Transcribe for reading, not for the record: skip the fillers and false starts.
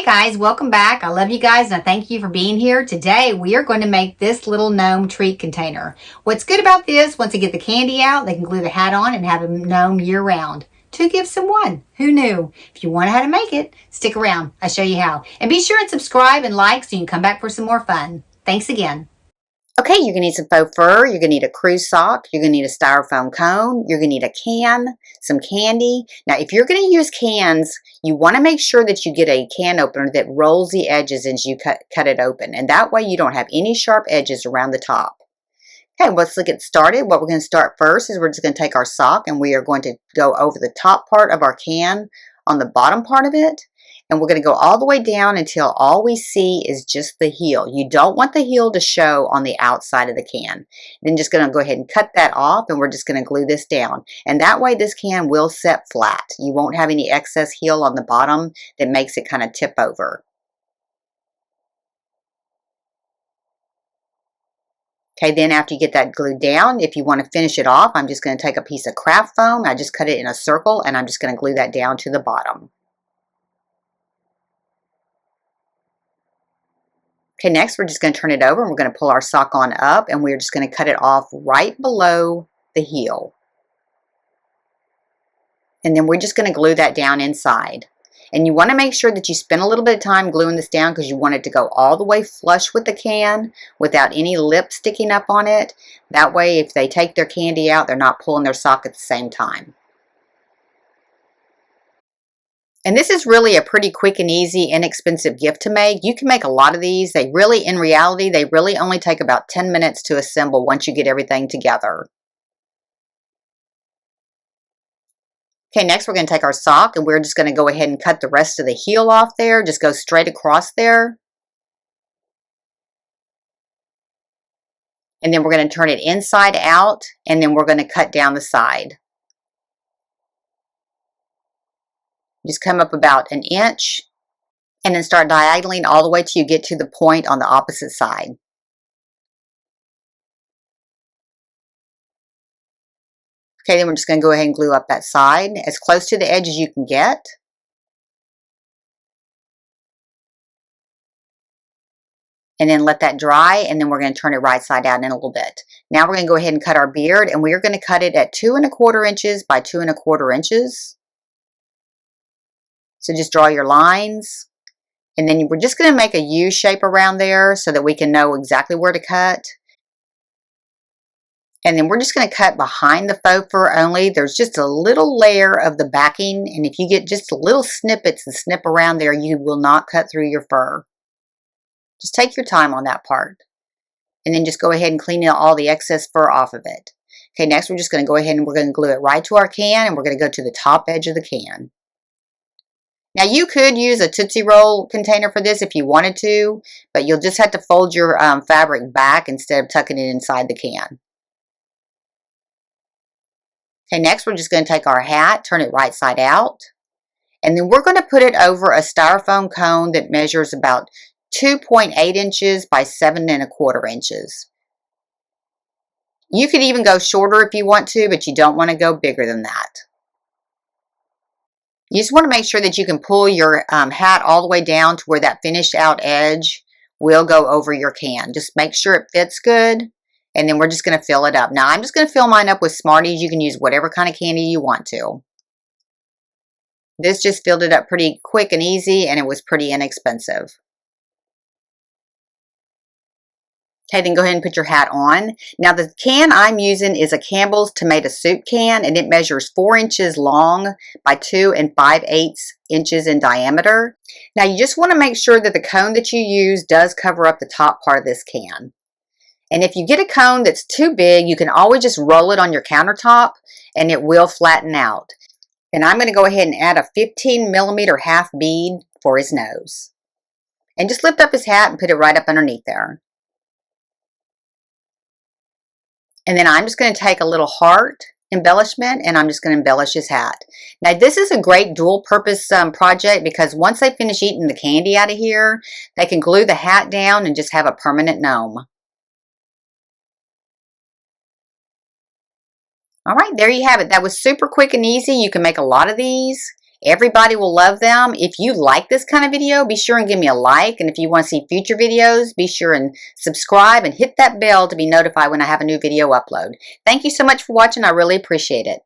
guys, welcome back. I love you guys and I thank you for being here. Today we are going to make this little gnome treat container. What's good about this, once they get the candy out, they can glue the hat on and have a gnome year round. 2 gifts in 1. Who knew? If you want to know how to make it, stick around. I'll show you how. And be sure and subscribe and like so you can come back for some more fun. Thanks again. Okay, you're going to need some faux fur, you're going to need a cruise sock, you're going to need a styrofoam cone, you're going to need a can, some candy. Now, if you're going to use cans, you want to make sure that you get a can opener that rolls the edges as you cut it open. And that way you don't have any sharp edges around the top. Okay, let's get started. What we're going to start first is we're just going to take our sock and we are going to go over the top part of our can on the bottom part of it. And we're going to go all the way down until all we see is just the heel. You don't want the heel to show on the outside of the can. Then just going to go ahead and cut that off and we're just going to glue this down. And that way this can will set flat. You won't have any excess heel on the bottom that makes it kind of tip over. Okay, then after you get that glued down, if you want to finish it off, I'm just going to take a piece of craft foam. I just cut it in a circle and I'm just going to glue that down to the bottom. Okay, next we're just going to turn it over and we're going to pull our sock on up and we're just going to cut it off right below the heel. And then we're just going to glue that down inside. And you want to make sure that you spend a little bit of time gluing this down because you want it to go all the way flush with the can without any lip sticking up on it. That way if they take their candy out, they're not pulling their sock at the same time. And this is really a pretty quick and easy, inexpensive gift to make. You can make a lot of these. In reality, they really only take about 10 minutes to assemble once you get everything together. Okay, next we're going to take our sock and we're just going to go ahead and cut the rest of the heel off there. Just go straight across there. And then we're going to turn it inside out and then we're going to cut down the side. Just come up about an inch and then start diagonaling all the way till you get to the point on the opposite side. Okay, then we're just going to go ahead and glue up that side as close to the edge as you can get. And then let that dry and then we're going to turn it right side out in a little bit. Now we're going to go ahead and cut our beard and we're going to cut it at 2 1/4 inches by 2 1/4 inches. So just draw your lines and then we're just going to make a U shape around there so that we can know exactly where to cut. And then we're just going to cut behind the faux fur only. There's just a little layer of the backing and if you get just little snippets and snip around there, you will not cut through your fur. Just take your time on that part. And then just go ahead and clean out all the excess fur off of it. Okay, next we're just going to go ahead and we're going to glue it right to our can and we're going to go to the top edge of the can. Now you could use a Tootsie Roll container for this if you wanted to, but you'll just have to fold your fabric back instead of tucking it inside the can. Okay, next we're just going to take our hat, turn it right side out, and then we're going to put it over a styrofoam cone that measures about 2.8 inches by 7 1/4 inches. You could even go shorter if you want to, but you don't want to go bigger than that. You just want to make sure that you can pull your hat all the way down to where that finished out edge will go over your can. Just make sure it fits good, and then we're just going to fill it up. Now, I'm just going to fill mine up with Smarties. You can use whatever kind of candy you want to. This just filled it up pretty quick and easy, and it was pretty inexpensive. Okay, then go ahead and put your hat on. Now the can I'm using is a Campbell's Tomato Soup can and it measures 4 inches long by 2 5/8 inches in diameter. Now you just want to make sure that the cone that you use does cover up the top part of this can. And if you get a cone that's too big, you can always just roll it on your countertop and it will flatten out. And I'm going to go ahead and add a 15mm half bead for his nose. And just lift up his hat and put it right up underneath there. And then I'm just going to take a little heart embellishment and I'm just going to embellish his hat. Now this is a great dual purpose project because once they finish eating the candy out of here, they can glue the hat down and just have a permanent gnome. All right, there you have it. That was super quick and easy. You can make a lot of these Everybody will love them. If you like this kind of video, be sure and give me a like. And if you want to see future videos, be sure and subscribe and hit that bell to be notified when I have a new video upload. Thank you so much for watching. I really appreciate it.